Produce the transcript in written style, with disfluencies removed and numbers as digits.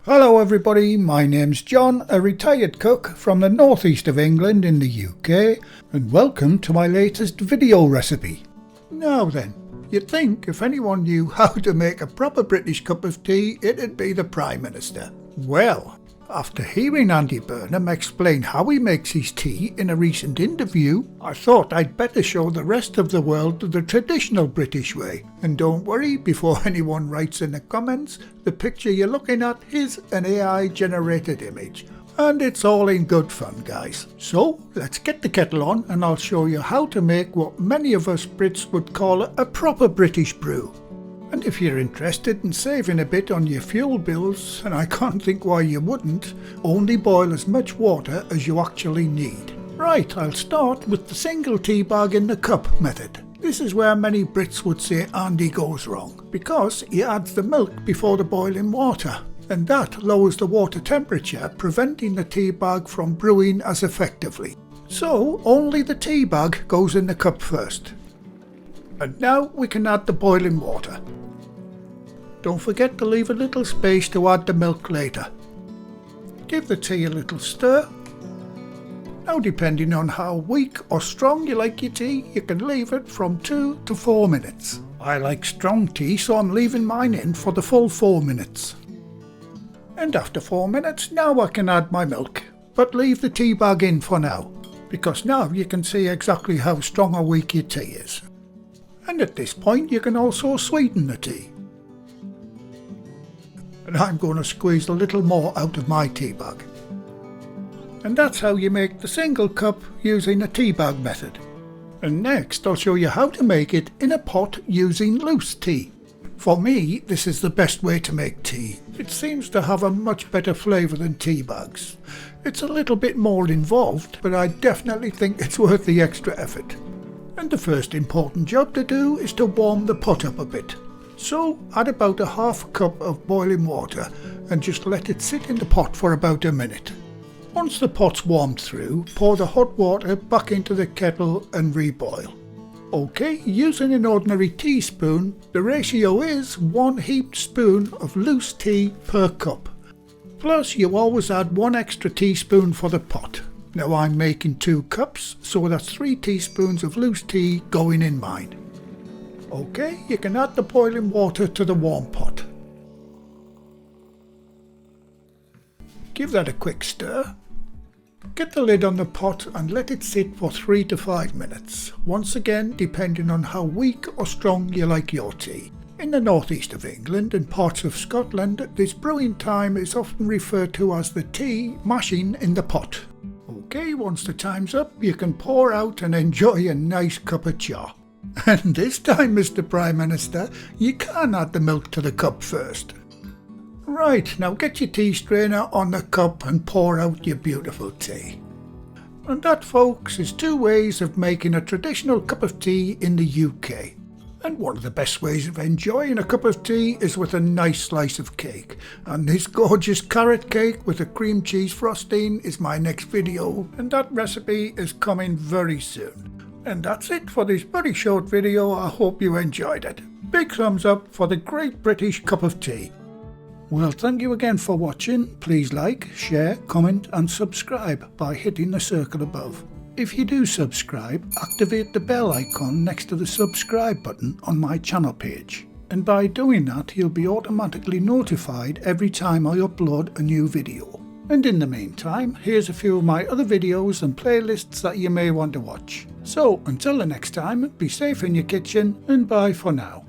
Hello everybody, my name's John, a retired cook from the northeast of England in the UK, and welcome to my latest video recipe. Now then, you'd think if anyone knew how to make a proper British cup of tea, it'd be the Prime Minister. Well, after hearing Andy Burnham explain how he makes his tea in a recent interview, I thought I'd better show the rest of the world the traditional British way. And don't worry, before anyone writes in the comments, the picture you're looking at is an AI generated image. And it's all in good fun, guys. So let's get the kettle on and I'll show you how to make what many of us Brits would call a proper British brew. And if you're interested in saving a bit on your fuel bills, and I can't think why you wouldn't, only boil as much water as you actually need. Right, I'll start with the single tea bag in the cup method. This is where many Brits would say Andy goes wrong, because he adds the milk before the boiling water, and that lowers the water temperature, preventing the tea bag from brewing as effectively. So only the tea bag goes in the cup first. And now we can add the boiling water. Don't forget to leave a little space to add the milk later. Give the tea a little stir. Now, depending on how weak or strong you like your tea, you can leave it from 2 to 4 minutes. I like strong tea, so I'm leaving mine in for the full 4 minutes. And after 4 minutes, now I can add my milk, but leave the tea bag in for now, because now you can see exactly how strong or weak your tea is. And at this point you can also sweeten the tea. And I'm going to squeeze a little more out of my tea bag. And that's how you make the single cup using a tea bag method. And next I'll show you how to make it in a pot using loose tea. For me, this is the best way to make tea. It seems to have a much better flavour than tea bags. It's a little bit more involved, but I definitely think it's worth the extra effort. And the first important job to do is to warm the pot up a bit. So add about a half cup of boiling water and just let it sit in the pot for about a minute. Once the pot's warmed through, pour the hot water back into the kettle and reboil. Okay, using an ordinary teaspoon, the ratio is 1 heaped spoon of loose tea per cup. Plus you always add 1 extra teaspoon for the pot. Now I'm making 2 cups, so that's 3 teaspoons of loose tea going in mine. Okay, you can add the boiling water to the warm pot. Give that a quick stir. Get the lid on the pot and let it sit for 3 to 5 minutes, once again depending on how weak or strong you like your tea. In the northeast of England and parts of Scotland, this brewing time is often referred to as the tea mashing in the pot. Okay, once the time's up, you can pour out and enjoy a nice cup of cha. And this time, Mr. Prime Minister, you can add the milk to the cup first. Right, now get your tea strainer on the cup and pour out your beautiful tea. And that, folks, is 2 ways of making a traditional cup of tea in the UK. And one of the best ways of enjoying a cup of tea is with a nice slice of cake. And this gorgeous carrot cake with a cream cheese frosting is my next video, and that recipe is coming very soon. And that's it for this very short video. I hope you enjoyed it. Big thumbs up for the Great British Cup of Tea. Well, thank you again for watching. Please like, share, comment and subscribe by hitting the circle above. If you do subscribe, activate the bell icon next to the subscribe button on my channel page. And by doing that, you'll be automatically notified every time I upload a new video. And in the meantime, here's a few of my other videos and playlists that you may want to watch. So until the next time, be safe in your kitchen and bye for now.